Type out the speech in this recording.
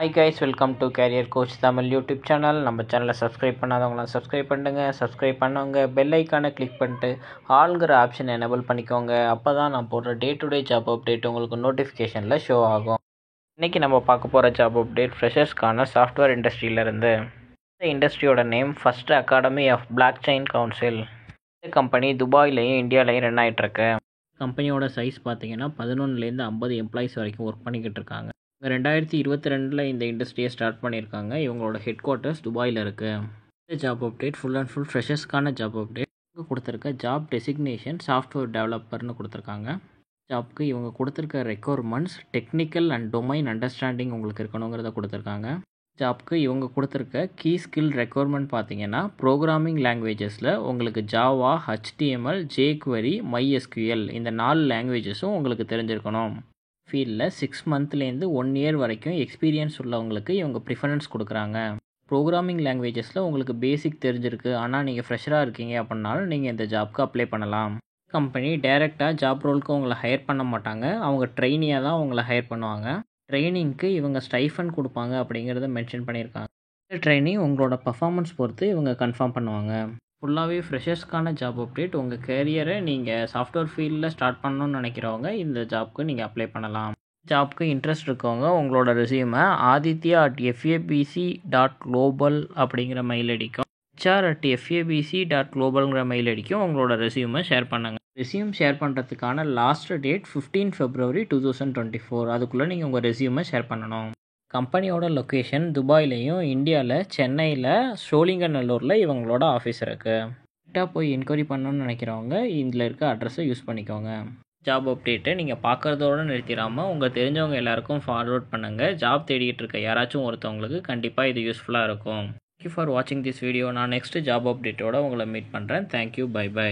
Hi guys, welcome to Career Coach Tamil YouTube channel. நம்ம சேனலை subscribe பண்ணாதவங்களாம் subscribe பண்ணுங்க. சப்ஸ்கிரைப் பண்ணவங்க பெல் ஐக்கானை கிளிக் பண்ணிட்டு ஆல்ங்கிற ஆப்ஷன் எனேபிள் பண்ணிக்கோங்க. அப்போ தான் நான் போடுற day to day job update உங்களுக்கு நோட்டிஃபிகேஷனில் ஷோ ஆகும். இன்றைக்கி நம்ம பார்க்க போகிற ஜாப் அப்டேட் ஃப்ரெஷர்ஸ்க்கான சாஃப்ட்வேர் இண்டஸ்ட்ரியிலேருந்து. இந்த இண்டஸ்ட்ரியோட name First Academy of Blockchain Council. இந்த கம்பெனி துபாயிலையும் இந்தியாவிலையும் ரன் ஆகிட்டுருக்கு. கம்பெனியோட சைஸ் பார்த்தீங்கன்னா 11லேருந்து 50 எம்ப்ளாயிஸ் வரைக்கும் ஒர்க் பண்ணிக்கிட்டு இருக்காங்க. 2022 இந்த இண்டஸ்ட்ரியை ஸ்டார்ட் பண்ணியிருக்காங்க. இவங்களோட ஹெட் குவார்ட்டர்ஸ் துபாயில் இருக்குது. இந்த job update full and full ஃப்ரெஷர்ஸ்க்கான ஜாப் அப்டேட். இவங்க கொடுத்துருக்க ஜாப் டெசிக்னேஷன் சாஃப்ட்வேர் டெவலப்பர்னு கொடுத்துருக்காங்க. ஜாப்க்கு இவங்க கொடுத்துருக்க requirements technical and domain understanding உங்களுக்கு இருக்கணுங்கிறத கொடுத்துருக்காங்க. ஜாப்க்கு இவங்க கொடுத்துருக்க கீ ஸ்கில் ரெக்குவயர்மெண்ட் பார்த்தீங்கன்னா ப்ரோக்ராமிங் லாங்குவேஜஸில் உங்களுக்கு ஜாவா, HTML, jQuery, MySQL இந்த 4 லாங்குவேஜஸும் உங்களுக்கு தெரிஞ்சிருக்கணும். ஃபீல்டில் 6 மந்த்லேருந்து 1 இயர் வரைக்கும் எக்ஸ்பீரியன்ஸ் உள்ளவங்களுக்கு இவங்க ப்ரிஃபரன்ஸ் கொடுக்குறாங்க. ப்ரோக்ராமிங் லாங்குவேஜஸில் உங்களுக்கு பேசிக் தெரிஞ்சிருக்கு, ஆனால் நீங்கள் ஃப்ரெஷராக இருக்கீங்க அப்படின்னாலும் நீங்கள் இந்த ஜாப்க்கு அப்ளை பண்ணலாம். கம்பெனி டைரெக்டாக ஜாப் ரோலுக்கு உங்களை ஹையர் பண்ண மாட்டாங்க. அவங்க ட்ரெயினியாக தான் உங்களை ஹையர் பண்ணுவாங்க. ட்ரைனிங்க்கு இவங்க ஸ்டைஃபன் கொடுப்பாங்க அப்படிங்கிறத மென்ஷன் பண்ணியிருக்காங்க. இந்த ட்ரைனிங் உங்களோட பர்ஃபார்மன்ஸ் பொறுத்து இவங்க கன்ஃபார்ம் பண்ணுவாங்க. ஃபுல்லாகவே ஃப்ரெஷர்ஸ்க்கான ஜாப் அப்டேட். உங்கள் கேரியரை நீங்கள் சாஃப்ட்வேர் ஃபீல்டில் ஸ்டார்ட் பண்ணணும்னு நினைக்கிறவங்க இந்த ஜாப்க்கு நீங்கள் அப்ளை பண்ணலாம். ஜாப்க்கு இன்ட்ரெஸ்ட் இருக்கவங்க உங்களோட ரெஸ்யூமை aditya@fabc.global அப்படிங்கிற மெயில் ஐடிக்கும் hr@fabc.globalங்கிற மெயில் ஐடிக்கும் உங்களோட ரெஸ்யூமை ஷேர் பண்ணுங்கள். ரெஸ்யூம் ஷேர் பண்ணுறதுக்கான லாஸ்ட் டேட் 15 February 2024. அதுக்குள்ளே நீங்கள் உங்கள் ரெஸ்யூமை ஷேர் பண்ணணும். கம்பெனியோட லொக்கேஷன் துபாயிலையும் இந்தியாவில் சென்னையில் சோழிங்கநல்லூரில் இவங்களோட ஆஃபீஸ் இருக்குது. கரெக்டாக போய் என்கொயரி பண்ணணும்னு நினைக்கிறவங்க இதில் இருக்க அட்ரஸை யூஸ் பண்ணிக்கோங்க. ஜாப் அப்டேட்டை நீங்கள் பார்க்குறதோடு நிறுத்திடாமல் உங்கள் தெரிஞ்சவங்க எல்லாருக்கும் ஃபார்வர்ட் பண்ணுங்கள். ஜாப் தேடிட்டு இருக்க யாராச்சும் ஒருத்தவங்களுக்கு கண்டிப்பாக இது யூஸ்ஃபுல்லாக இருக்கும். தேங்க்யூ ஃபார் வாட்சிங் திஸ் வீடியோ. நான் நெக்ஸ்ட் ஜாப் அப்டேட்டோட உங்களை மீட் பண்ணுறேன். Thank you, bye by.